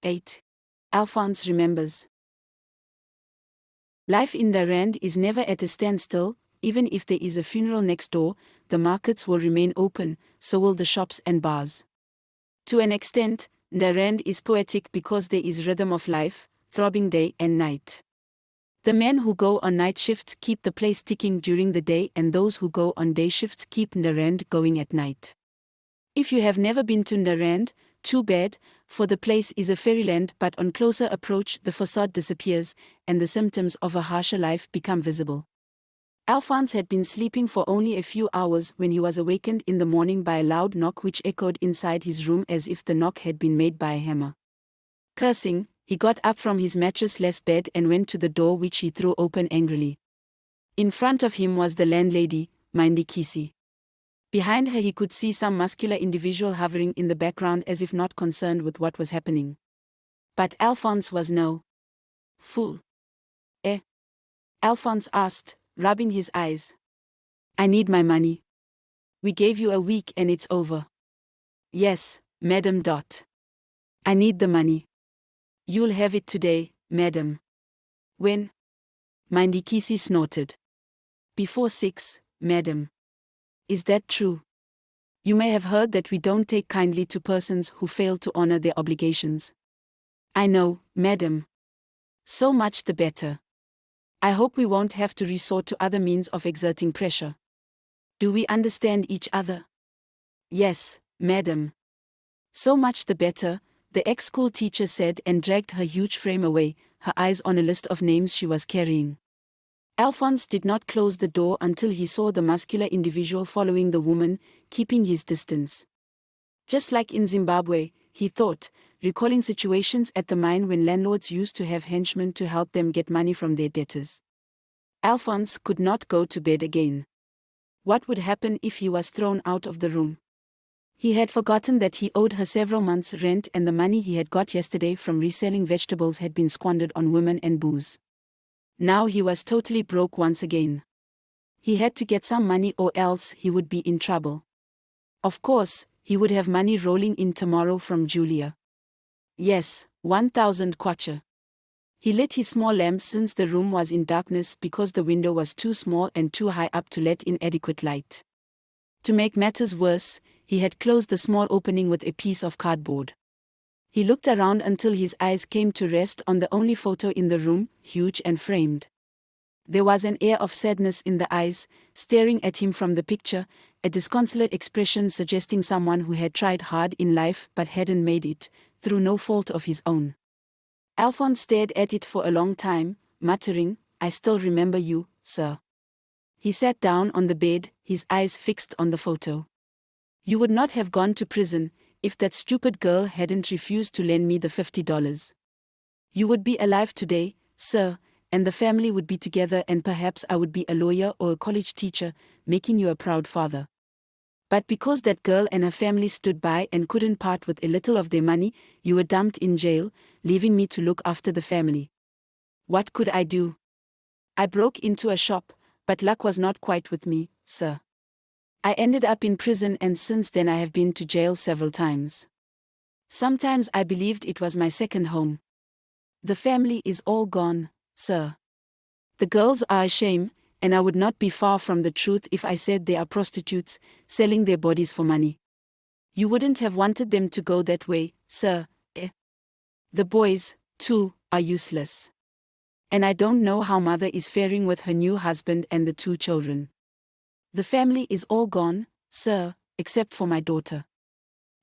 8. Alphonse remembers. Life in Durand is never at a standstill. Even if there is a funeral next door, the markets will remain open, so will the shops and bars. To an extent, Durand is poetic because there is rhythm of life, throbbing day and night. The men who go on night shifts keep the place ticking during the day, and those who go on day shifts keep Durand going at night. If you have never been to Durand, too bad, for the place is a fairyland, but on closer approach the facade disappears, and the symptoms of a harsher life become visible. Alphonse had been sleeping for only a few hours when he was awakened in the morning by a loud knock which echoed inside his room as if the knock had been made by a hammer. Cursing, he got up from his mattress-less bed and went to the door, which he threw open angrily. In front of him was the landlady, Mindy Kisi. Behind her he could see some muscular individual hovering in the background as if not concerned with what was happening. But Alphonse was no fool. Alphonse asked, rubbing his eyes. I need my money. We gave you a week and it's over. Yes, Madam. I need the money. You'll have it today, madam. When? Mindy Kisi snorted. Before 6, madam. Is that true? You may have heard that we don't take kindly to persons who fail to honor their obligations. I know, madam. So much the better. I hope we won't have to resort to other means of exerting pressure. Do we understand each other? Yes, madam. So much the better, the ex-school teacher said and dragged her huge frame away, her eyes on a list of names she was carrying. Alphonse did not close the door until he saw the muscular individual following the woman, keeping his distance. Just like in Zimbabwe, he thought, recalling situations at the mine when landlords used to have henchmen to help them get money from their debtors. Alphonse could not go to bed again. What would happen if he was thrown out of the room? He had forgotten that he owed her several months' rent, and the money he had got yesterday from reselling vegetables had been squandered on women and booze. Now he was totally broke once again. He had to get some money or else he would be in trouble. Of course, he would have money rolling in tomorrow from Julia. Yes, 1,000 kwacha. He lit his small lamp since the room was in darkness because the window was too small and too high up to let in adequate light. To make matters worse, he had closed the small opening with a piece of cardboard. He looked around until his eyes came to rest on the only photo in the room, huge and framed. There was an air of sadness in the eyes, staring at him from the picture, a disconsolate expression suggesting someone who had tried hard in life but hadn't made it, through no fault of his own. Alphonse stared at it for a long time, muttering, I still remember you, sir. He sat down on the bed, his eyes fixed on the photo. You would not have gone to prison if that stupid girl hadn't refused to lend me the $50. You would be alive today, sir, and the family would be together, and perhaps I would be a lawyer or a college teacher, making you a proud father. But because that girl and her family stood by and couldn't part with a little of their money, you were dumped in jail, leaving me to look after the family. What could I do? I broke into a shop, but luck was not quite with me, sir. I ended up in prison, and since then I have been to jail several times. Sometimes I believed it was my second home. The family is all gone, sir. The girls are a shame, and I would not be far from the truth if I said they are prostitutes, selling their bodies for money. You wouldn't have wanted them to go that way, sir, eh? The boys, too, are useless. And I don't know how mother is faring with her new husband and the 2 children. The family is all gone, sir, except for my daughter.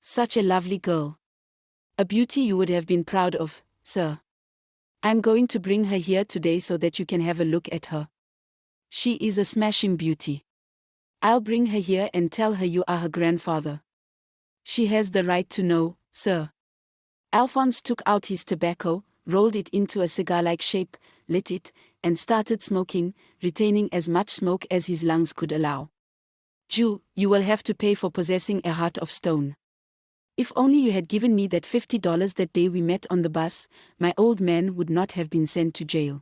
Such a lovely girl. A beauty you would have been proud of, sir. I'm going to bring her here today so that you can have a look at her. She is a smashing beauty. I'll bring her here and tell her you are her grandfather. She has the right to know, sir. Alphonse took out his tobacco, rolled it into a cigar-like shape, lit it, and started smoking, retaining as much smoke as his lungs could allow. Jew, you will have to pay for possessing a heart of stone. If only you had given me that $50 that day we met on the bus, my old man would not have been sent to jail.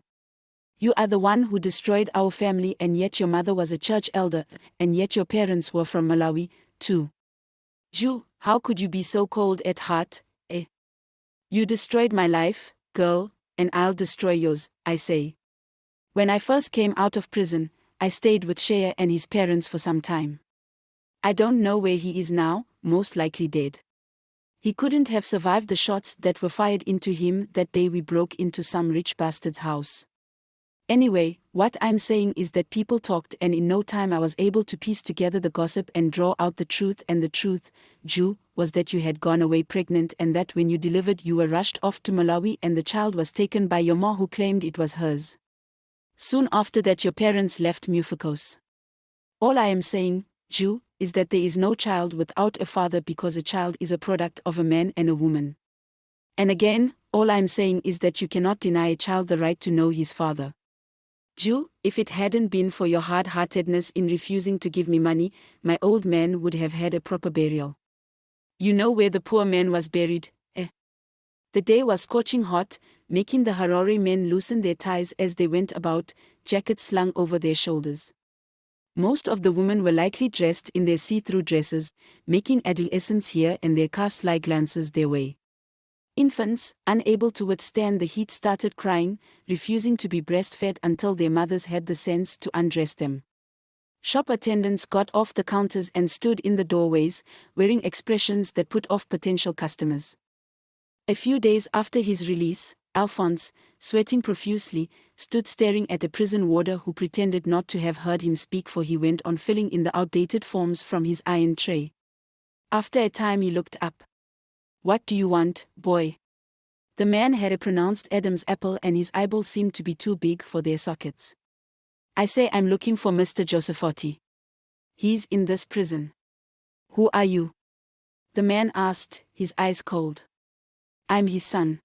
You are the one who destroyed our family, and yet your mother was a church elder, and yet your parents were from Malawi, too. Jew, how could you be so cold at heart, eh? You destroyed my life, girl, and I'll destroy yours, I say. When I first came out of prison, I stayed with Shea and his parents for some time. I don't know where he is now, most likely dead. He couldn't have survived the shots that were fired into him that day we broke into some rich bastard's house. Anyway, what I'm saying is that people talked, and in no time I was able to piece together the gossip and draw out the truth, and the truth, Jew, was that you had gone away pregnant, and that when you delivered you were rushed off to Malawi and the child was taken by your ma, who claimed it was hers. Soon after that your parents left Mufakos. All I am saying, Jew, is that there is no child without a father, because a child is a product of a man and a woman. And again, all I'm saying is that you cannot deny a child the right to know his father. Jew, if it hadn't been for your hard-heartedness in refusing to give me money, my old man would have had a proper burial. You know where the poor man was buried, eh? The day was scorching hot, making the Harare men loosen their ties as they went about, jackets slung over their shoulders. Most of the women were lightly dressed in their see-through dresses, making adolescents here and there cast sly glances their way. Infants, unable to withstand the heat, started crying, refusing to be breastfed until their mothers had the sense to undress them. Shop attendants got off the counters and stood in the doorways, wearing expressions that put off potential customers. A few days after his release, Alphonse, sweating profusely, stood staring at a prison warder who pretended not to have heard him speak, for he went on filling in the outdated forms from his iron tray. After a time he looked up. "What do you want, boy?" The man had a pronounced Adam's apple and his eyeballs seemed to be too big for their sockets. "I say I'm looking for Mr. Josephotti. He's in this prison." "Who are you?" the man asked, his eyes cold. "I'm his son."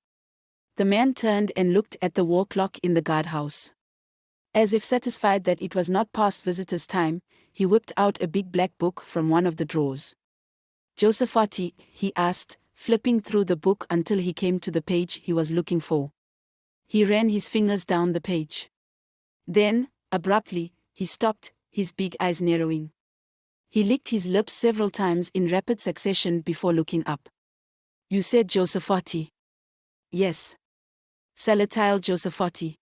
The man turned and looked at the wall clock in the guardhouse. As if satisfied that it was not past visitors' time, he whipped out a big black book from one of the drawers. "Josephotti," he asked, flipping through the book until he came to the page he was looking for. He ran his fingers down the page. Then, abruptly, he stopped, his big eyes narrowing. He licked his lips several times in rapid succession before looking up. "You said Josephotti?" "Yes." "Salatiel Josephotti?"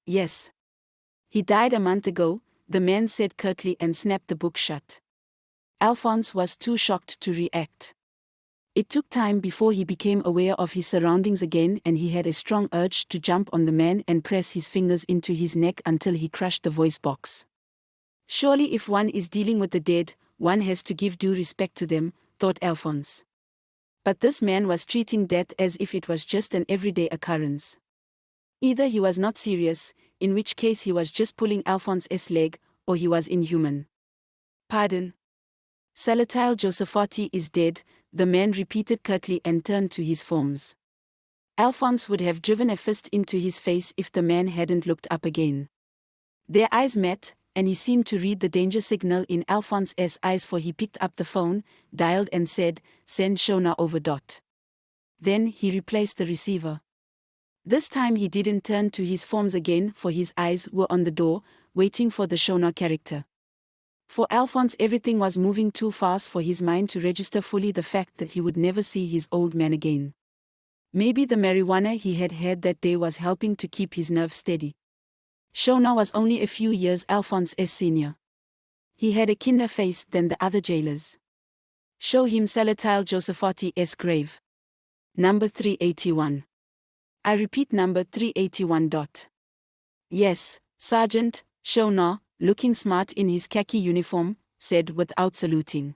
"Yes." "He died a month ago," the man said curtly and snapped the book shut. Alphonse was too shocked to react. It took time before he became aware of his surroundings again, and he had a strong urge to jump on the man and press his fingers into his neck until he crushed the voice box. Surely if one is dealing with the dead, one has to give due respect to them, thought Alphonse. But this man was treating death as if it was just an everyday occurrence. Either he was not serious, in which case he was just pulling Alphonse's leg, or he was inhuman. "Pardon? Salatiel Josephotti is dead," the man repeated curtly and turned to his forms. Alphonse would have driven a fist into his face if the man hadn't looked up again. Their eyes met, and he seemed to read the danger signal in Alphonse's eyes, for he picked up the phone, dialed and said, "Send Shona over. Then he replaced the receiver. This time he didn't turn to his forms again, for his eyes were on the door, waiting for the Shona character. For Alphonse everything was moving too fast for his mind to register fully the fact that he would never see his old man again. Maybe the marijuana he had had that day was helping to keep his nerves steady. Shona was only a few years Alphonse's senior. He had a kinder face than the other jailers. "Show him Salatiel Josephotti's grave. Number 381. I repeat, number 381. "Yes, Sergeant," Shona, looking smart in his khaki uniform, said without saluting.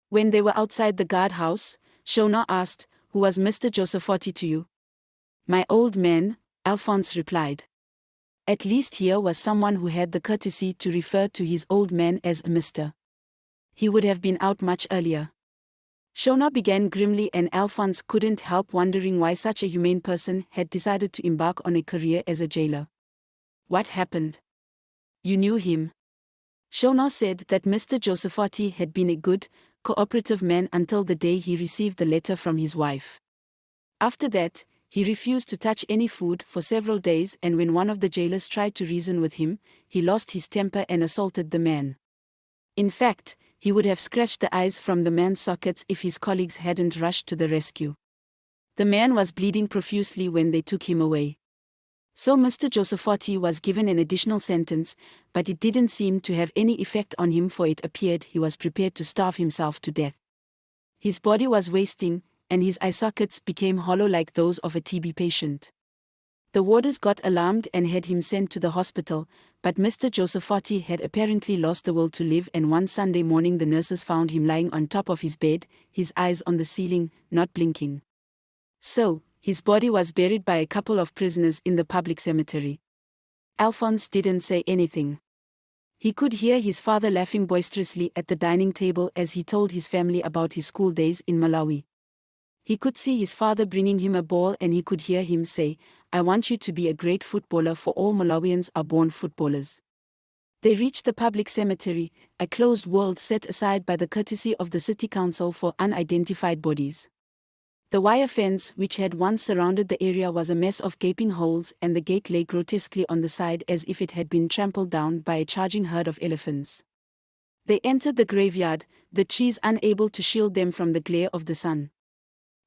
When they were outside the guardhouse, Shona asked, "Who was Mr. Josephotti to you?" "My old man," Alphonse replied. At least here was someone who had the courtesy to refer to his old man as Mr. He would have been out much earlier. Shona began grimly, and Alphonse couldn't help wondering why such a humane person had decided to embark on a career as a jailer. "What happened?" "You knew him." Shona said that Mr. Josephotti had been a good, cooperative man until the day he received the letter from his wife. After that, he refused to touch any food for several days, and when one of the jailers tried to reason with him, he lost his temper and assaulted the man. In fact, he would have scratched the eyes from the man's sockets if his colleagues hadn't rushed to the rescue. The man was bleeding profusely when they took him away. So Mr. Josephotti was given an additional sentence, but it didn't seem to have any effect on him, for it appeared he was prepared to starve himself to death. His body was wasting, and his eye sockets became hollow like those of a TB patient. The warders got alarmed and had him sent to the hospital, but Mr. Josephotti had apparently lost the will to live, and one Sunday morning the nurses found him lying on top of his bed, his eyes on the ceiling, not blinking. So, his body was buried by a couple of prisoners in the public cemetery. Alphonse didn't say anything. He could hear his father laughing boisterously at the dining table as he told his family about his school days in Malawi. He could see his father bringing him a ball, and he could hear him say, "I want you to be a great footballer, for all Malawians are born footballers." They reached the public cemetery, a closed world set aside by the courtesy of the city council for unidentified bodies. The wire fence which had once surrounded the area was a mess of gaping holes, and the gate lay grotesquely on the side as if it had been trampled down by a charging herd of elephants. They entered the graveyard, the trees unable to shield them from the glare of the sun.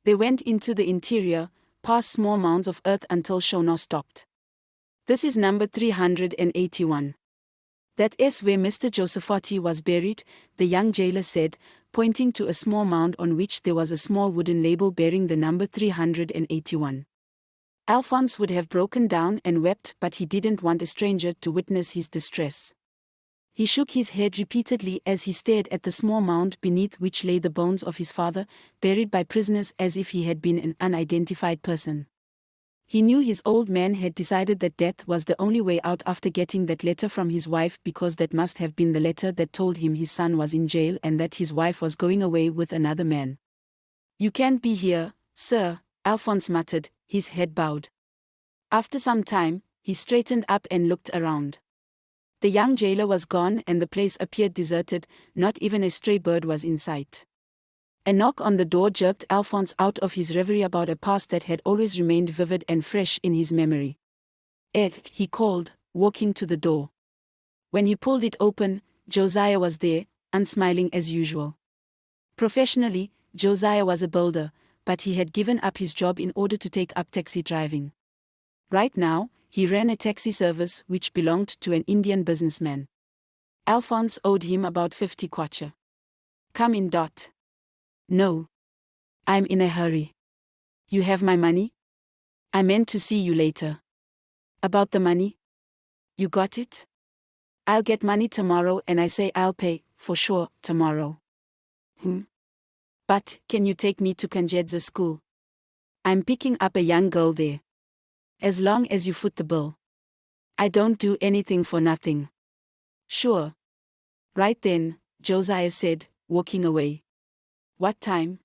They went into the interior, past small mounds of earth until Shona stopped. "This is number 381. That is where Mr. Josephotti was buried," the young jailer said, pointing to a small mound on which there was a small wooden label bearing the number 381. Alphonse would have broken down and wept, but he didn't want a stranger to witness his distress. He shook his head repeatedly as he stared at the small mound beneath which lay the bones of his father, buried by prisoners as if he had been an unidentified person. He knew his old man had decided that death was the only way out after getting that letter from his wife, because that must have been the letter that told him his son was in jail and that his wife was going away with another man. "You can't be here, sir," Alphonse muttered, his head bowed. After some time, he straightened up and looked around. The young jailer was gone and the place appeared deserted, not even a stray bird was in sight. A knock on the door jerked Alphonse out of his reverie about a past that had always remained vivid and fresh in his memory. "Ed," he called, walking to the door. When he pulled it open, Josiah was there, unsmiling as usual. Professionally, Josiah was a builder, but he had given up his job in order to take up taxi driving. Right now, he ran a taxi service which belonged to an Indian businessman. Alphonse owed him about 50 kwacha. "Come in. "No. I'm in a hurry." "You have my money?" "I meant to see you later." "About the money?" "You got it?" "I'll get money tomorrow, and I say I'll pay, for sure, tomorrow." "But, can you take me to Kanjedza school? I'm picking up a young girl there." "As long as you foot the bill. I don't do anything for nothing." "Sure." "Right then," Josiah said, walking away. "What time?"